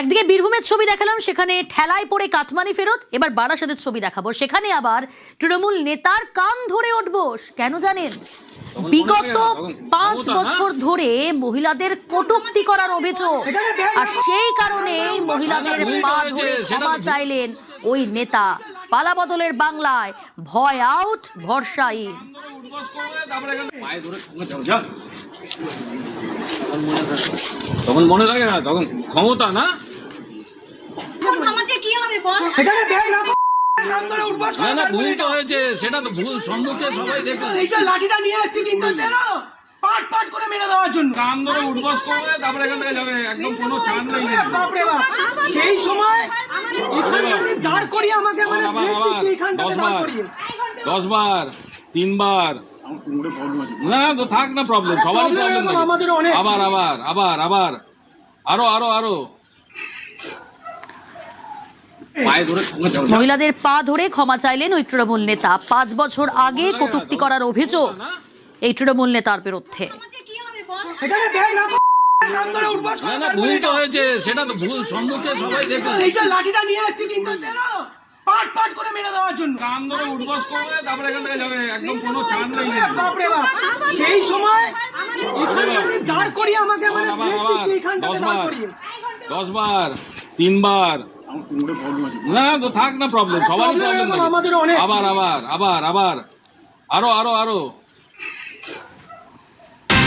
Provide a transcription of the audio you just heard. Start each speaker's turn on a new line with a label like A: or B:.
A: একদিকে বীরভূমের ছবি দেখালাম, সেখানে ঠেলায় পড়ে কাটমানি ফেরত। এবার বারাসাতের ছবি দেখাবো, সেখানে আবার তৃণমূল নেতার কান ধরে উঠবো। কেন জানেন? বিগত 5 বছর ধরে মহিলাদের কটূক্তি করার অভিযোগ, আর সেই কারণেই মহিলাদের পা ধরে ক্ষমা চাইলেন ওই নেতা। পালা বদলের বাংলায় ভয় আউট, ভরসা ইন।
B: তখন মনে থাকে না, তখন ক্ষমতা না না ভুল তো হয়েছে, সেটা তো ভুল সম্মুখে সবাই দেখে।
C: এইটা লাঠিটা নিয়ে আসছি কিন্তু পাট পাট করে মেরে দেওয়ার জন্য
B: কান ধরে উঠবাস করবে, তারপরে এখান থেকে যাবে, একদম কোনো চান নেই।
C: বাপরে বাপ, সেই সময় এখানে দাঁড় করিয়ে আমাকে মানে
B: আবার 10 বার 3 বার না তো থাক না, প্রবলেম সবারই প্রবলেম।
C: আমাদের অনেক
B: আবার আবার আবার আবার আরো আরো আরো
A: মহিলাদের পা ধরে ক্ষমা চাইলেন ওই তৃণমূল নেতা। 5 বছর আগে কটূক্তি করার অভিযোগ এই তৃণমূল নেতার বিরুদ্ধে।
B: না ভুল তো হয়েছে, সেটা তো ভুল সম্মুখে সবাই দেখে।
C: এইটা লাঠিটা নিয়ে আসছি কিন্তু পাট পাট করে মেরে দেওয়ার জন্য
B: কান ধরে উঠবাস করবে, তারপরে এখান থেকে যাবে, একদম কোনো চান নেই।
C: বাপরে বাপ, সেই সময় এখানে দাঁড় করিয়ে আমাকে মানে
B: 10 বার 3 বার না তো থাক না, প্রবলেম সবারই প্রবলেম।
C: আমাদের অনেক
B: আবার আবার আবার আবার আরো আরো আরো